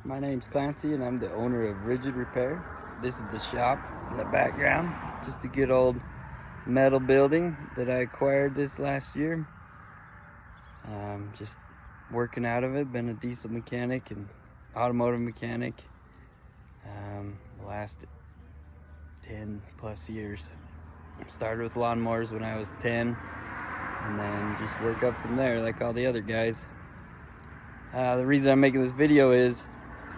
My name's Clancy and I'm the owner of Rigid Repair. This is the shop in the background. Just a good old metal building that I acquired this last year. Just working out of it, been a diesel mechanic and automotive mechanic the last 10 plus years. Started with lawnmowers when I was 10 and then just work up from there like all the other guys. The reason I'm making this video is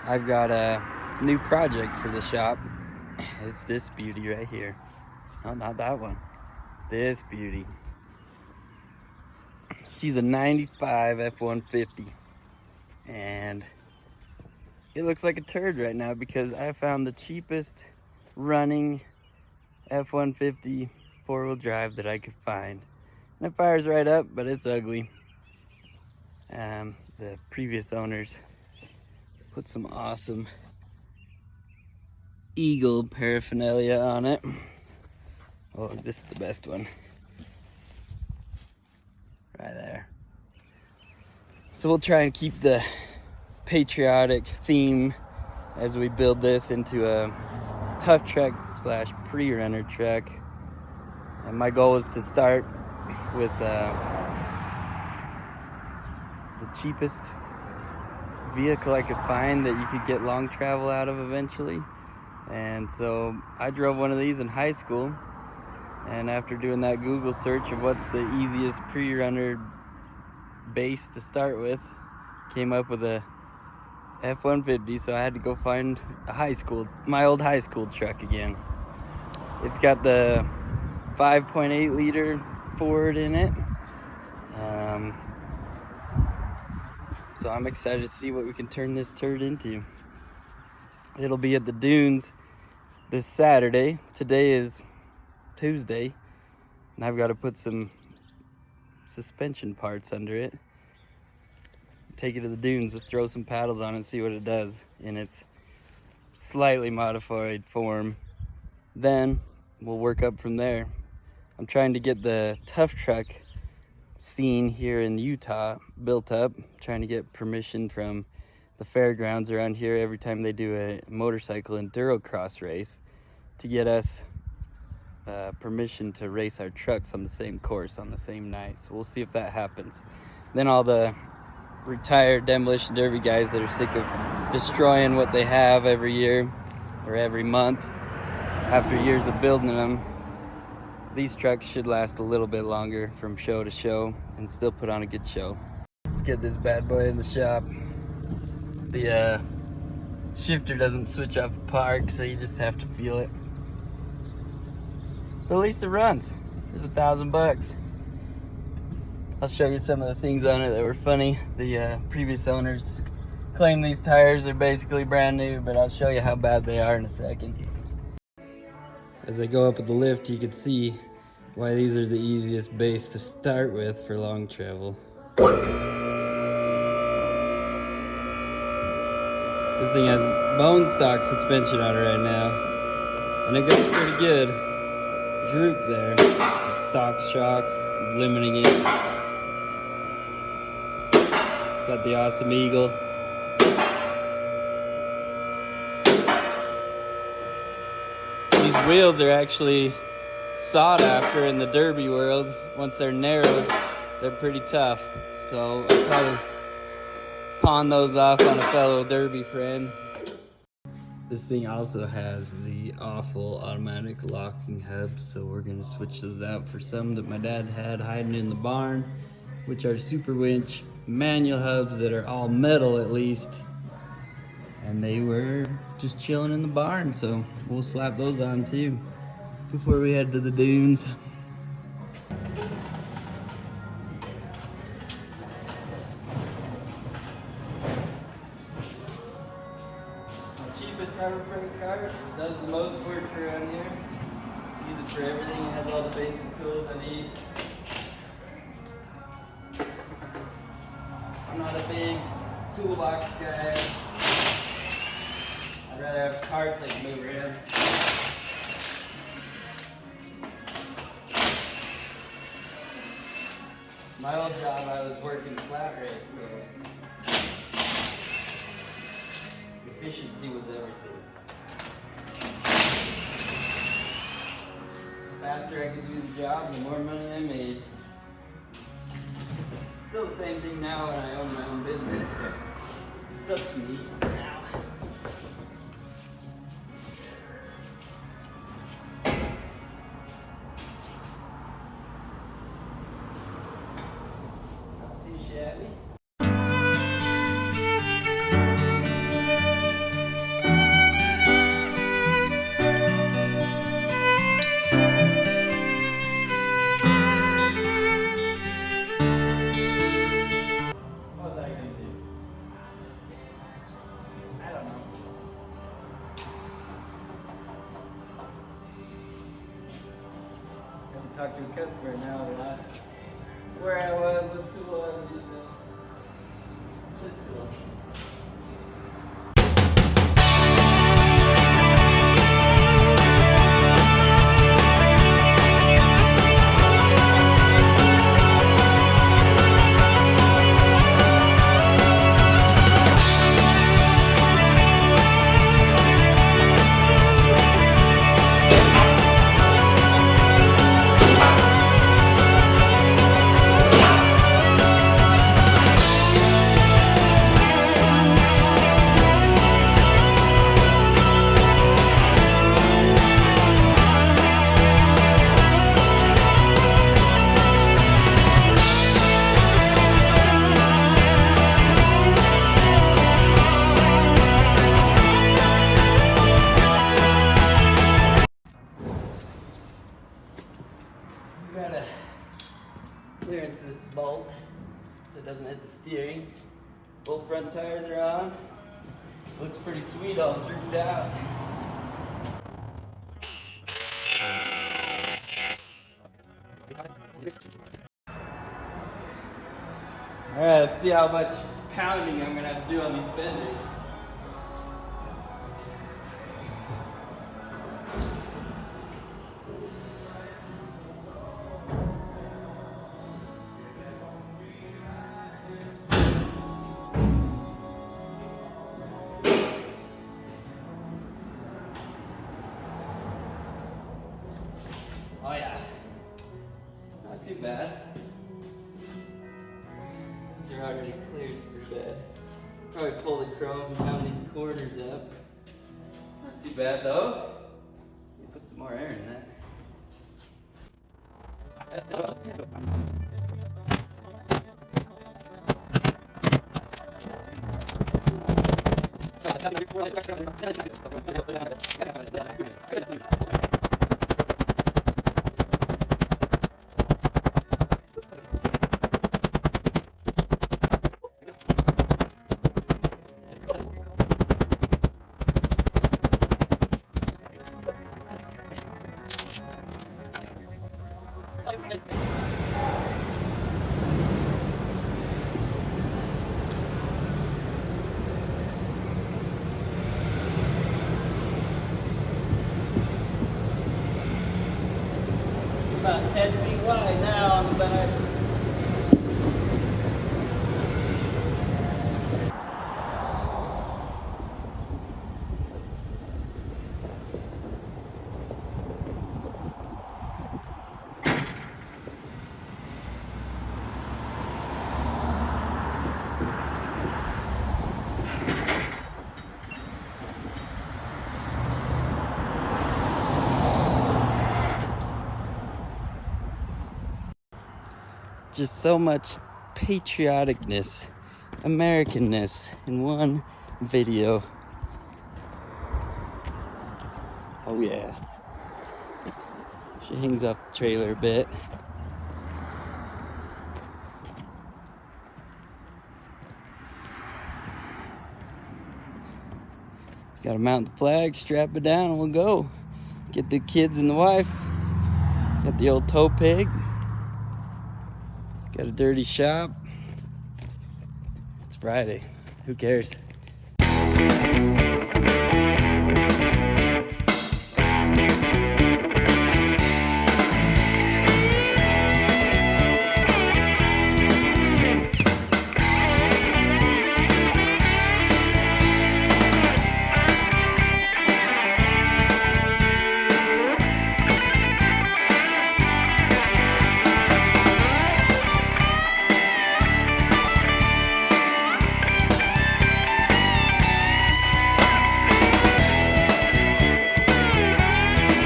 I've got a new project for the shop. It's this beauty right here. Oh, not that one. This beauty. She's a 95 F-150. And it looks like a turd right now because I found the cheapest running F-150 four-wheel drive that I could find. And it fires right up, but it's ugly. The previous owners put some awesome Eagle paraphernalia on it. Oh, this is the best one. Right there. So we'll try and keep the patriotic theme as we build this into a Tuff Truck / pre-runner truck. And my goal is to start with the cheapest vehicle I could find that you could get long travel out of eventually. And so I drove one of these in high school, and after doing that Google search of what's the easiest pre-runner base to start with, came up with a F-150, so I had to go find my old high school truck again. It's got the 5.8 liter Ford in it. So I'm excited to see what we can turn this turd into. It'll be at the dunes this Saturday. Today is Tuesday, and I've got to put some suspension parts under it. Take it to the dunes, throw some paddles on it, and see what it does in its slightly modified form. Then we'll work up from there. I'm trying to get the Tuff Truck scene here in Utah built up, trying to get permission from the fairgrounds around here every time they do a motorcycle enduro cross race to get us permission to race our trucks on the same course on the same night. So we'll see if that happens. Then all the retired demolition derby guys that are sick of destroying what they have every year or every month after years of building them, these trucks should last a little bit longer from show to show and still put on a good show. Let's get this bad boy in the shop. The shifter doesn't switch off the park, so you just have to feel it. But at least it runs. It's $1,000. I'll show you some of the things on it that were funny. The previous owners claim these tires are basically brand new, but I'll show you how bad they are in a second. As I go up with the lift, you can see why these are the easiest base to start with for long travel. This thing has bone stock suspension on it right now, and it goes pretty good. Droop there. Stock shocks, limiting it. Got the awesome Eagle. These wheels are actually sought after in the derby world. Once they're narrowed, they're pretty tough. So I'll probably pawn those off on a fellow derby friend. This thing also has the awful automatic locking hubs, so we're gonna switch those out for some that my dad had hiding in the barn, which are super winch manual hubs that are all metal at least. And they were just chilling in the barn, so we'll slap those on too before we head to the dunes. Cheapest Harbor Freight car, does the most work around here. Use it for everything, it has all the basic tools I need. I'm not a big toolbox guy. I'd rather have carts I can move around. My old job, I was working flat rate, so efficiency was everything. The faster I could do the job, the more money I made. Still the same thing now when I own my own business, but it's up to me now. Not too shabby. Talk to a customer now. The last where I was, what tool I was using. This tool. Gotta clearance this bolt so it doesn't hit the steering. Both front tires are on. Looks pretty sweet, all drooped out. Alright, let's see how much pounding I'm gonna have to do on these fenders. Oh yeah, not too bad. These are already cleared pretty bad. Probably pull the chrome and pound these corners up. Not too bad though. You put some more air in that. About 10 feet wide now on the back. Just so much patrioticness, Americanness in one video. Oh yeah. She hangs off the trailer a bit. Gotta mount the flag, strap it down, and we'll go. Get the kids and the wife. Got the old tow pig. Got a dirty shop. It's Friday. Who cares?